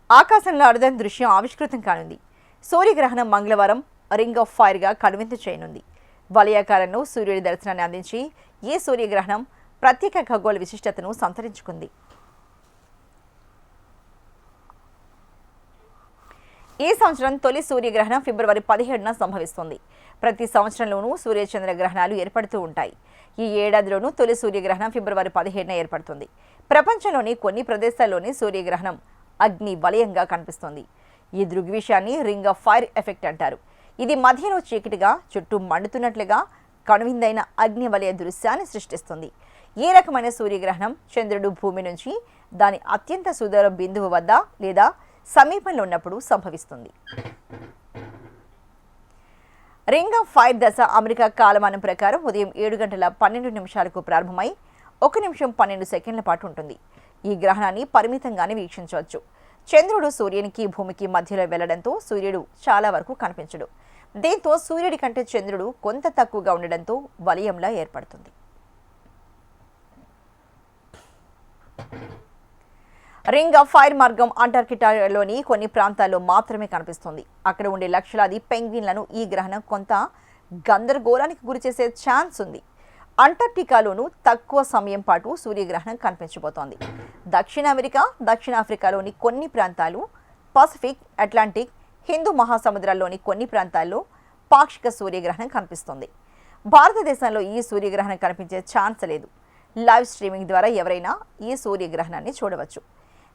ఆకాశంలో అరుదైన దృశ్యం ఆవిష్కృతం కానుంది. సూర్యగ్రహణం మంగళవారం రింగ్ ఆఫ్ ఫైర్గా కనువిందు చేయనుంది. వలయాకారంలో సూర్యుడి దర్శనాన్ని అందించి ఈ సూర్యగ్రహణం ప్రత్యేక ఖగోళ విశిష్టతను సంతరించుకుంది. ఈ సంవత్సరం తొలి సూర్యగ్రహణం ఫిబ్రవరి 17న సంభవిస్తుంది. ప్రతి సంవత్సరంలోనూ సూర్యచంద్ర గ్రహణాలు ఏర్పడుతూ ఉంటాయి. ఈ ఏడాదిలోనూ తొలి సూర్యగ్రహణం ఫిబ్రవరి 17న ఏర్పడుతుంది. ప్రపంచంలోని కొన్ని ప్రదేశాల్లోని సూర్యగ్రహణం అగ్ని వలయంగా కనిపిస్తుంది. ఈ దృగ్విషయాన్ని రింగ్ ఆఫ్ ఫైర్ ఎఫెక్ట్ అంటారు. ఇది మధ్యలో చీకటిగా చుట్టూ మండుతున్నట్లుగా కనువిందైన అగ్ని వలయ దృశ్యాన్ని సృష్టిస్తుంది. ఈ రకమైన సూర్యగ్రహణం చంద్రుడు భూమి నుంచి దాని అత్యంత సుదూర బిందువు వద్ద లేదా సమీపంలో ఉన్నప్పుడు సంభవిస్తుంది. రింగ్ ఆఫ్ ఫైర్ దశ అమెరికా కాలమానం ప్రకారం ఉదయం 7:12 ప్రారంభమై 1 నిమిషం 12 సెకండ్ల పాటు ఉంటుంది. ఈ గ్రహణాన్ని పరిమితంగానే వీక్షించవచ్చు. చంద్రుడు సూర్యునికి భూమికి మధ్యలో వెళ్లడంతో సూర్యుడు చాలా వరకు కనిపించడు. దీంతో సూర్యుడి కంటే చంద్రుడు కొంత తక్కువగా ఉండడంతో వలయంలా ఏర్పడుతుంది. రింగ్ ఆఫ్ ఫైర్ మార్గం అంటార్కిటికాలోని కొన్ని ప్రాంతాల్లో మాత్రమే కనిపిస్తుంది. అక్కడ ఉండే లక్షలాది పెంగ్విన్లను ఈ గ్రహణం కొంత గందరగోళానికి గురిచేసే ఛాన్స్ ఉంది. అంటార్కిటికాలోనూ తక్కువ సమయం పాటు సూర్యగ్రహణం కనిపించబోతోంది. దక్షిణ అమెరికా, దక్షిణాఫ్రికాలోని కొన్ని ప్రాంతాలు, పసిఫిక్, అట్లాంటిక్, హిందూ మహాసముద్రాల్లోని కొన్ని ప్రాంతాల్లో పాక్షిక సూర్యగ్రహణం కనిపిస్తుంది. భారతదేశంలో ఈ సూర్యగ్రహణం కనిపించే ఛాన్స్ లేదు. లైవ్ స్ట్రీమింగ్ ద్వారా ఎవరైనా ఈ సూర్యగ్రహణాన్ని చూడవచ్చు.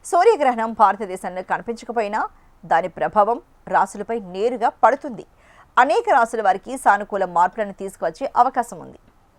సూర్యగ్రహణం భారతదేశంలో కనిపించకపోయినా దాని ప్రభావం రాశులపై నేరుగా పడుతుంది. అనేక రాశుల వారికి సానుకూల మార్పులను తీసుకువచ్చే అవకాశం ఉంది.